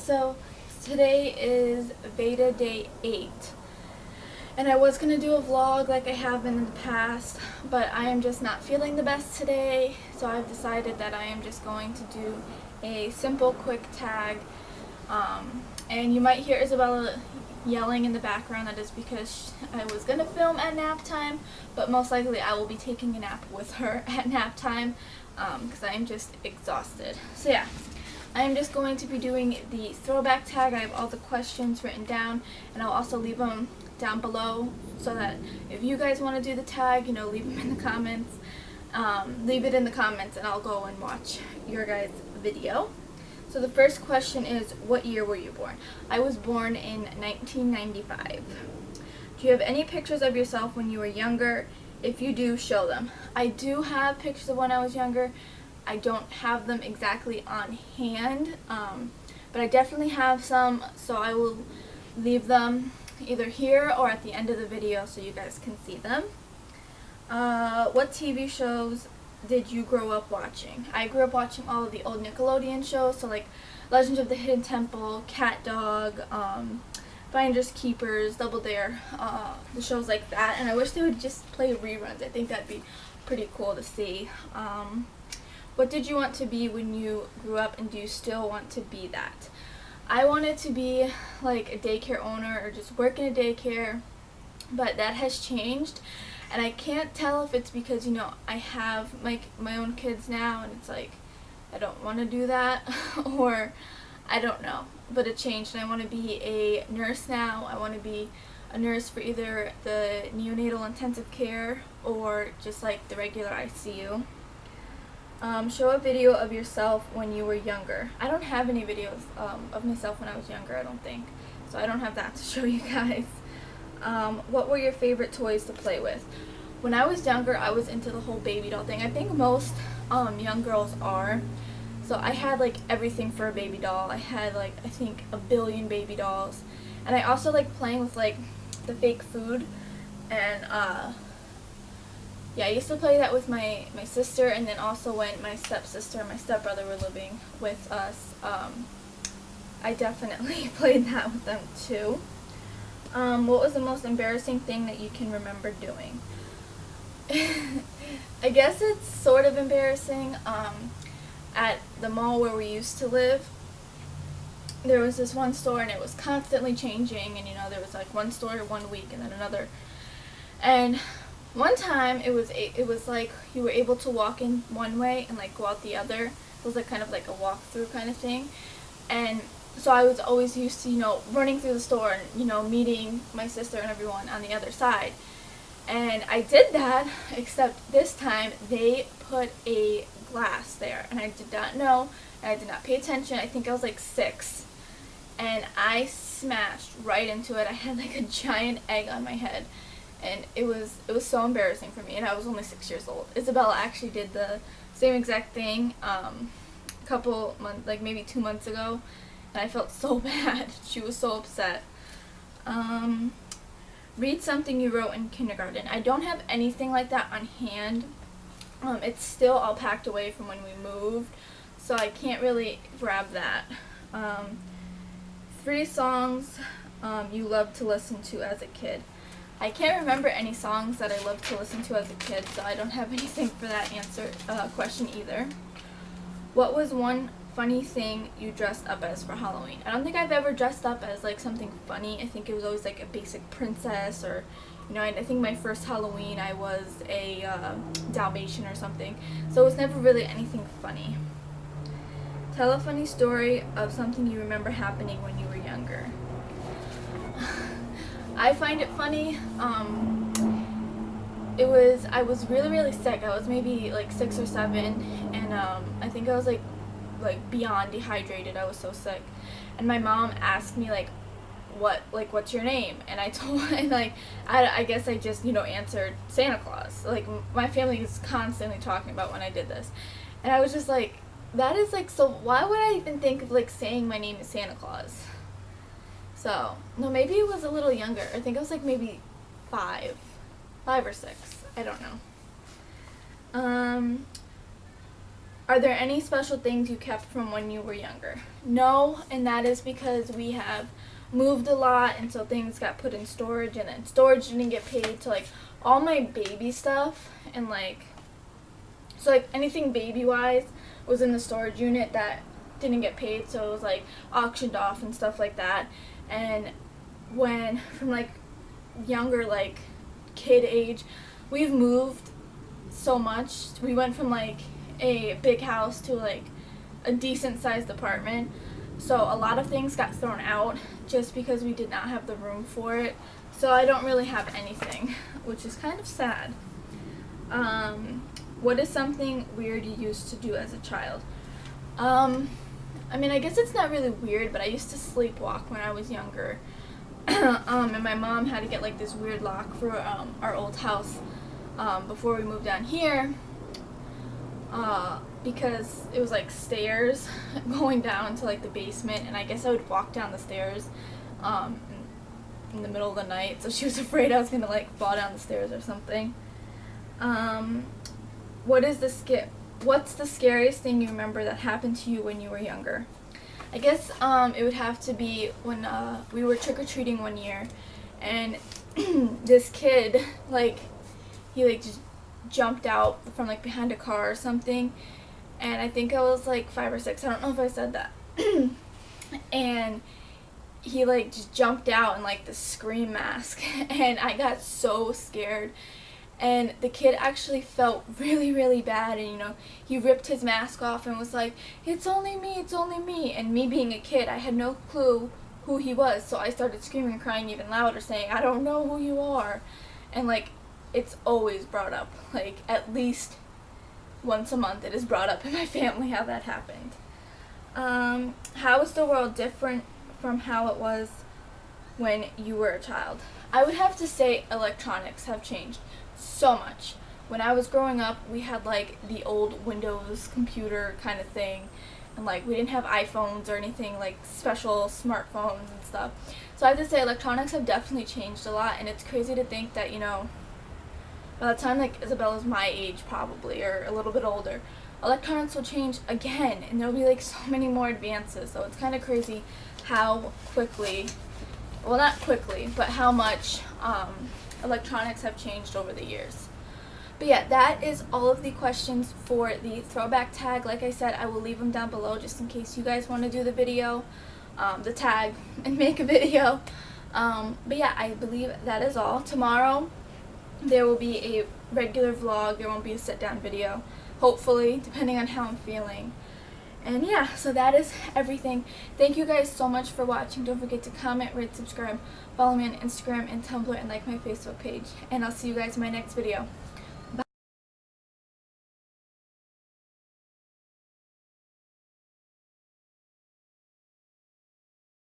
So today is Veda day 8, and I was going to do a vlog like I have been in the past, but I am just not feeling the best today, so I've decided that I am just going to do a simple quick tag. And you might hear Isabella yelling in the background. That is because I was going to film at nap time, but most likely I will be taking a nap with her at nap time because I am just exhausted. So yeah, I am just going to be doing the throwback tag. I have all the questions written down, and I'll also leave them down below so that if you guys want to do the tag, leave them in the comments. Leave it in the comments and I'll go and watch your guys' video. So the first question is, what year were you born? I was born in 1995. Do you have any pictures of yourself when you were younger? If you do, show them. I do have pictures of when I was younger. I don't have them exactly on hand, but I definitely have some, so I will leave them either here or at the end of the video so you guys can see them. What TV shows did you grow up watching? I grew up watching all of the old Nickelodeon shows, so like Legends of the Hidden Temple, Cat Dog, Finders Keepers, Double Dare, the shows like that, and I wish they would just play reruns. I think that'd be pretty cool to see. What did you want to be when you grew up, and do you still want to be that? I wanted to be like a daycare owner or just work in a daycare, but that has changed. And I can't tell if it's because, I have my own kids now and it's like I don't want to do that or I don't know. But it changed, and I want to be a nurse now. I want to be a nurse for either the neonatal intensive care or just like the regular ICU. Show a video of yourself when you were younger. I don't have any videos of myself when I was younger, I don't think. So I don't have that to show you guys. What were your favorite toys to play with? When I was younger, I was into the whole baby doll thing. I think most young girls are. So I had like everything for a baby doll. I had like, I think, 1 billion baby dolls. And I also like playing with like the fake food. And yeah, I used to play that with my sister, and then also when my stepsister and my stepbrother were living with us, I definitely played that with them too. What was the most embarrassing thing that you can remember doing? I guess it's sort of embarrassing. At the mall where we used to live, there was this one store, and it was constantly changing, and there was like one store 1 week and then another. And one time it was like you were able to walk in one way and like go out the other. It was like kind of like a walk-through kind of thing. And so I was always used to, running through the store and, meeting my sister and everyone on the other side. And I did that, except this time they put a glass there, and I did not know, and I did not pay attention. I think I was like 6, and I smashed right into it. I had like a giant egg on my head, and it was so embarrassing for me, and I was only 6 years old. Isabella actually did the same exact thing a couple months, like maybe 2 months ago, and I felt so bad. She was so upset. Read something you wrote in kindergarten. I don't have anything like that on hand. It's still all packed away from when we moved, so I can't really grab that. 3 songs you loved to listen to as a kid. I can't remember any songs that I loved to listen to as a kid, so I don't have anything for that question either. What was one funny thing you dressed up as for Halloween? I don't think I've ever dressed up as like something funny. I think it was always like a basic princess, or I think my first Halloween I was a Dalmatian or something. So it was never really anything funny. Tell a funny story of something you remember happening when you were younger. I find it funny. I was really, really sick. I was maybe like 6 or 7, and I think I was like beyond dehydrated. I was so sick, and my mom asked me what's your name, and I told and I guess I just answered Santa Claus. Like, my family is constantly talking about when I did this, and I was just like, that is like, so why would I even think of like saying my name is Santa Claus? So no, maybe it was a little younger. I think I was like maybe 5 or 6. I don't know. Are there any special things you kept from when you were younger? No, and that is because we have moved a lot, and so things got put in storage, and then storage didn't get paid. So like all my baby stuff and like anything baby wise was in the storage unit that didn't get paid, so it was like auctioned off and stuff like that. And when from like younger, like kid age, we've moved so much. We went from like a big house to like a decent sized apartment, so a lot of things got thrown out just because we did not have the room for it. So I don't really have anything, which is kind of sad. What is something weird you used to do as a child? I mean, I guess it's not really weird, but I used to sleepwalk when I was younger. And my mom had to get like this weird lock for our old house before we moved down here, because it was like stairs going down to like the basement, and I guess I would walk down the stairs in the middle of the night, so she was afraid I was gonna like fall down the stairs or something. What's the scariest thing you remember that happened to you when you were younger? I guess it would have to be when we were trick-or-treating one year, and this kid, like, he like just jumped out from like behind a car or something, and I think I was like 5 or 6, I don't know if I said that. And he like just jumped out in like the scream mask, and I got so scared. And the kid actually felt really, really bad, and he ripped his mask off and was like, it's only me, it's only me. And me being a kid, I had no clue who he was, so I started screaming and crying even louder, saying, I don't know who you are. And like, it's always brought up, like at least once a month it is brought up in my family how that happened. How is the world different from how it was when you were a child? I would have to say electronics have changed so much. When I was growing up, we had like the old Windows computer kind of thing, and like we didn't have iPhones or anything like special smartphones and stuff. So I have to say electronics have definitely changed a lot, and it's crazy to think that by the time like Isabella's my age probably, or a little bit older, electronics will change again, and there'll be like so many more advances. So it's kind of crazy how quickly, well not quickly, but how much electronics have changed over the years. But yeah, that is all of the questions for the throwback tag. Like I said, I will leave them down below just in case you guys want to do the video, the tag, and make a video. But yeah, I believe that is all. Tomorrow there will be a regular vlog. There won't be a sit down video, hopefully, depending on how I'm feeling. And yeah, so that is everything. Thank you guys so much for watching. Don't forget to comment, rate, subscribe, follow me on Instagram and Tumblr, and like my Facebook page. And I'll see you guys in my next video.